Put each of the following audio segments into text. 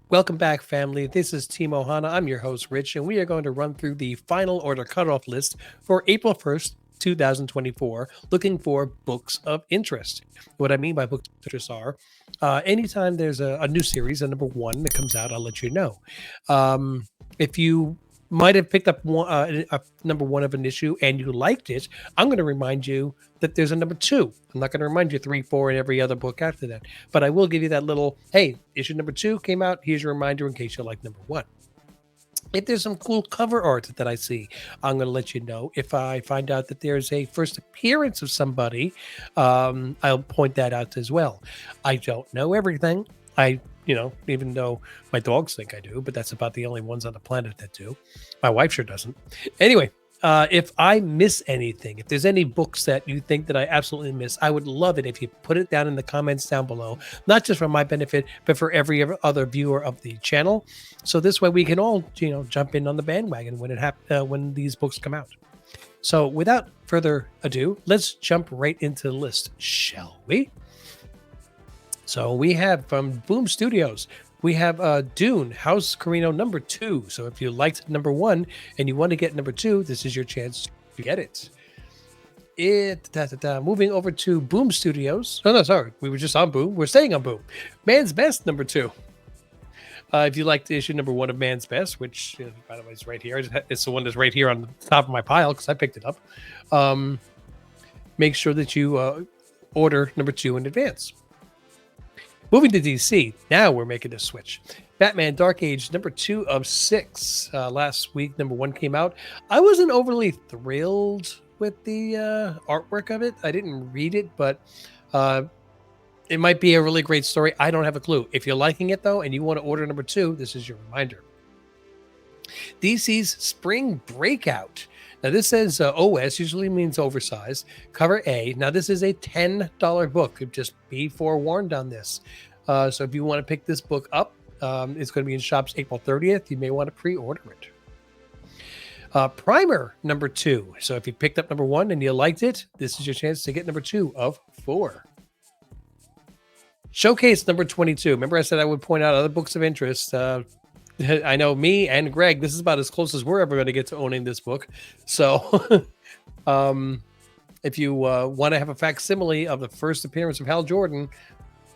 Welcome back, family. This is Team Ohana. I'm your host, Rich, and we are going to run through the final order cutoff list for April 1st, 2024, looking for books of interest. What I mean by books of interest are anytime there's a new series, a number one that comes out, I'll let you know. If you might have picked up a number one of an issue and you liked it, I'm going to remind you that there's a number two. I'm not going to remind you three, four, and every other book after that. But I will give you that little, hey, issue number two came out. Here's your reminder in case you like number one. If there's some cool cover art that I see, I'm going to let you know. If I find out that there's a first appearance of somebody, I'll point that out as well. I don't know everything. Even though my dogs think I do, but that's about the only ones on the planet that do. My wife sure doesn't. Anyway, if I miss anything, if there's any books that you think that I absolutely miss, I would love it if you put it down in the comments down below, not just for my benefit, but for every other viewer of the channel. So this way we can all, jump in on the bandwagon when these books come out. So without further ado, let's jump right into the list, shall we? So we have from Boom Studios, we have Dune, House Carino number 2. So if you liked number 1 and you want to get number 2, this is your chance to get it. Moving over to Boom Studios. Oh, no, sorry. We were just on Boom. We're staying on Boom. Man's Best number 2. If you liked issue number 1 of Man's Best, which, by the way, is right here. It's the one that's right here on the top of my pile because I picked it up. Make sure that you order number 2 in advance. Moving to DC, now we're making a switch. Batman Dark Age, number 2 of 6. Last week, number 1 came out. I wasn't overly thrilled with the artwork of it. I didn't read it, but it might be a really great story. I don't have a clue. If you're liking it, though, and you want to order number 2, this is your reminder. DC's Spring Breakout. Now, this says OS, usually means oversized. Cover A. Now, this is a $10 book. Just be forewarned on this. So if you want to pick this book up, it's going to be in shops April 30th. You may want to pre-order it. Primer number 2. So if you picked up number 1 and you liked it, this is your chance to get number 2 of 4. Showcase number 22. Remember I said I would point out other books of interest. I know me and Greg, this is about as close as we're ever going to get to owning this book. So if you want to have a facsimile of the first appearance of Hal Jordan,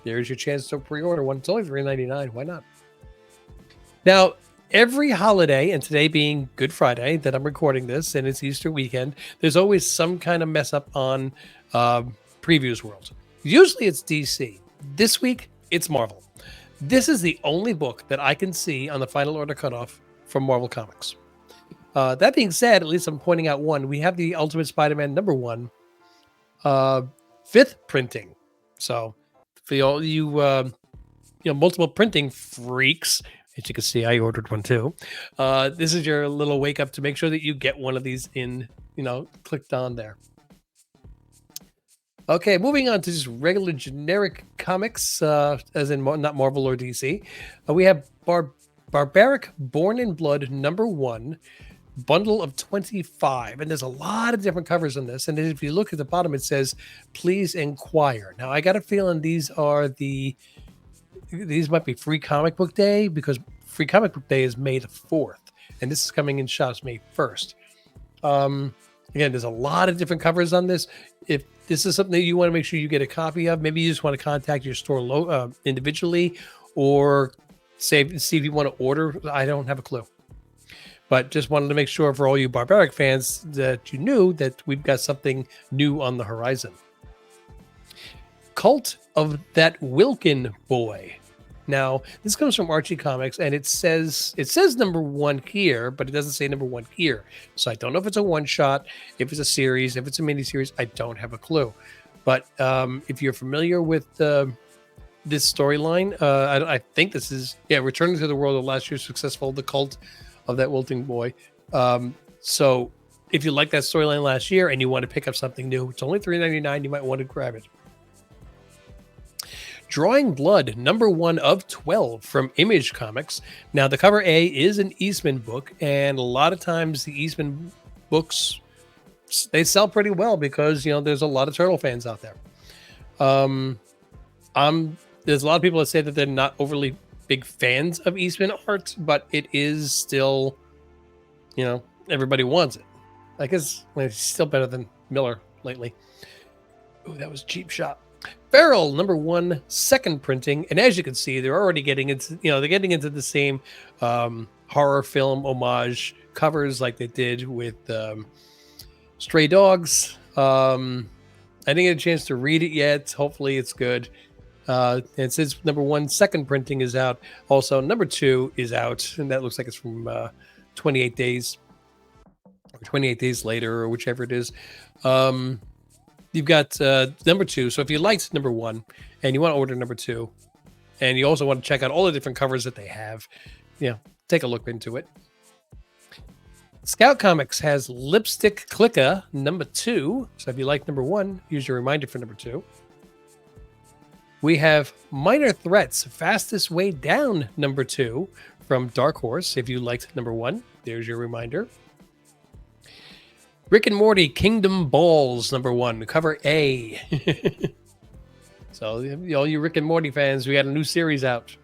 there's your chance to pre-order one. It's only $3.99. Why not? Now, every holiday, and today being Good Friday that I'm recording this, and it's Easter weekend, there's always some kind of mess up on Previews World. Usually it's DC. This week, it's Marvel. This is the only book that I can see on the final order cutoff from Marvel Comics. That being said, at least I'm pointing out one. We have the Ultimate Spider-Man number 1, 5th printing. So for all you, multiple printing freaks, as you can see, I ordered one too. This is your little wake up to make sure that you get one of these clicked on there. Okay, moving on to just regular generic comics, as in not Marvel or DC. We have Barbaric Born in Blood number 1, bundle of 25. And there's a lot of different covers on this. And then if you look at the bottom, it says, please inquire. Now, I got a feeling these might be Free Comic Book Day, because Free Comic Book Day is May the 4th. And this is coming in shops May 1st. Again, there's a lot of different covers on this. If this is something that you want to make sure you get a copy of, maybe you just want to contact your store individually, or see if you want to order. I don't have a clue. But just wanted to make sure for all you Barbaric fans that you knew that we've got something new on the horizon. Cult of That Wilkin Boy. Now, this comes from Archie Comics, and it says number 1 here, but it doesn't say number 1 here. So I don't know if it's a one-shot, if it's a series, if it's a mini-series. I don't have a clue. But if you're familiar with this storyline, I think this is, returning to the world of last year's successful The Cult of That Wilting Boy. So if you like that storyline last year and you want to pick up something new, it's only $3.99. You might want to grab it. Drawing Blood, number 1 of 12 from Image Comics. Now, the cover A is an Eastman book, and a lot of times the Eastman books, they sell pretty well because, there's a lot of Turtle fans out there. There's a lot of people that say that they're not overly big fans of Eastman art, but it is still, everybody wants it. I guess it's still better than Miller lately. Oh, that was cheap shot. Feral #1 second printing, and as you can see, they're already getting into the same horror film homage covers like they did with Stray Dogs. I didn't get a chance to read it yet. Hopefully, it's good. And since #1 second printing is out, also #2 is out, and that looks like it's from 28 days or 28 days later, or whichever it is. You've got #2. So if you liked #1 and you want to order #2, and you also want to check out all the different covers that they have, take a look into it. Scout Comics has Lipstick Clicker #2. So if you like #1, here's your reminder for #2. We have Minor Threats Fastest Way Down #2 from Dark Horse. If you liked #1, there's your reminder. Rick and Morty Kingdom Balls #1, cover A. So, all you Rick and Morty fans, we got a new series out.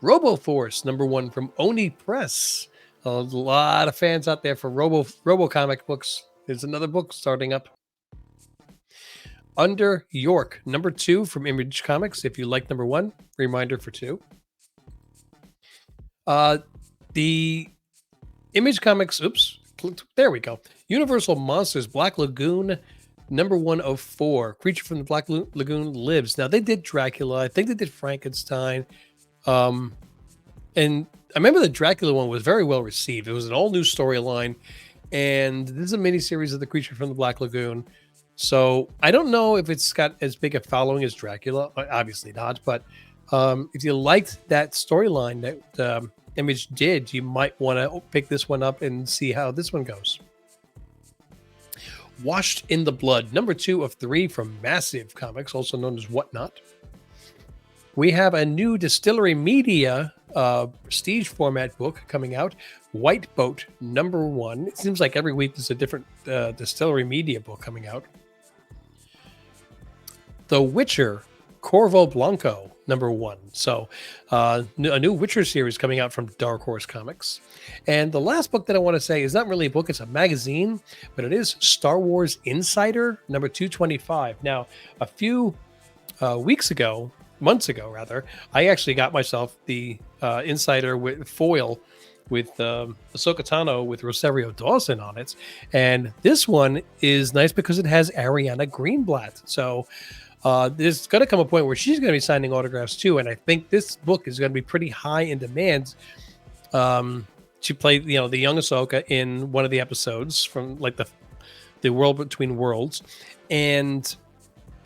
RoboForce #1 from Oni Press. A lot of fans out there for Robo comic books. There's another book starting up. Under York #2 from Image Comics. If you like #1, reminder for 2. The Image Comics, there we go. Universal Monsters Black Lagoon #104. Creature from the Black Lagoon lives. Now they did Dracula. I think they did Frankenstein. And I remember the Dracula one was very well received. It was an all new storyline, and this is a miniseries of the Creature from the Black Lagoon. So I don't know if it's got as big a following as Dracula. Obviously not. But if you liked that storyline that Image did, you might want to pick this one up and see how this one goes. Washed in the Blood #2 of 3 from Massive Comics, also known as Whatnot. We have a new Distillery Media prestige format book coming out, White Boat #1. It seems like every week there's a different Distillery Media book coming out. The Witcher Corvo Blanco #1. So a new Witcher series coming out from Dark Horse Comics. And the last book that I want to say is not really a book, it's a magazine, but it is Star Wars Insider #225. Now, a few months ago rather, I actually got myself the Insider with foil with Ahsoka Tano with Rosario Dawson on it. And this one is nice because it has Ariana Greenblatt. So there's going to come a point where she's going to be signing autographs too, and I think this book is going to be pretty high in demand. She played, the young Ahsoka in one of the episodes from like the World Between Worlds, and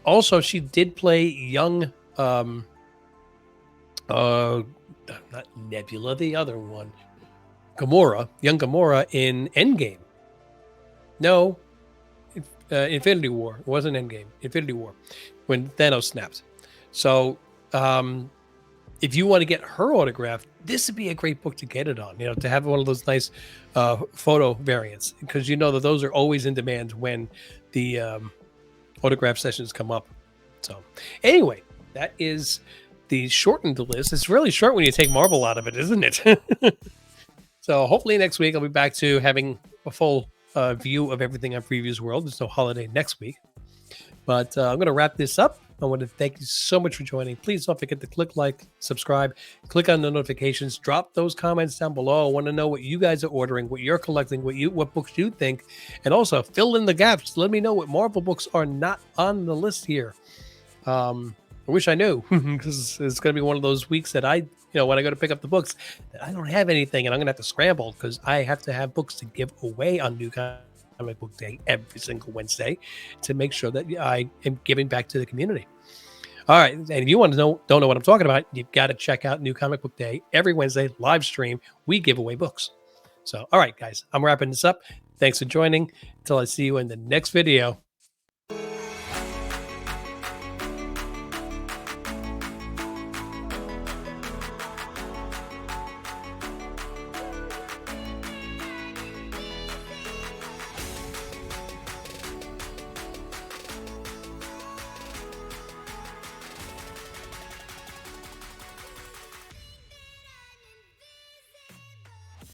also she did play young, not Nebula, the other one, young Gamora in Endgame. No, Infinity War. It wasn't Endgame. Infinity War, when Thanos snapped. So if you want to get her autograph, this would be a great book to get it on, to have one of those nice photo variants, because that those are always in demand when the autograph sessions come up. So anyway, that is the shortened list. It's really short when you take Marvel out of it, isn't it? So hopefully next week I'll be back to having a full view of everything on Previews World. There's no holiday next week. But I'm going to wrap this up. I want to thank you so much for joining. Please don't forget to click like, subscribe, click on the notifications, drop those comments down below. I want to know what you guys are ordering, what you're collecting, what books you think, and also fill in the gaps. Let me know what Marvel books are not on the list here. I wish I knew, because it's going to be one of those weeks that when I go to pick up the books, that I don't have anything, and I'm going to have to scramble because I have to have books to give away on New Comic Book Day every single Wednesday to make sure that I am giving back to the community. All right, and if you don't know what I'm talking about, you've got to check out New Comic Book Day every Wednesday live stream. We give away books. So, all right, guys, I'm wrapping this up. Thanks for joining. Until I see you in the next video.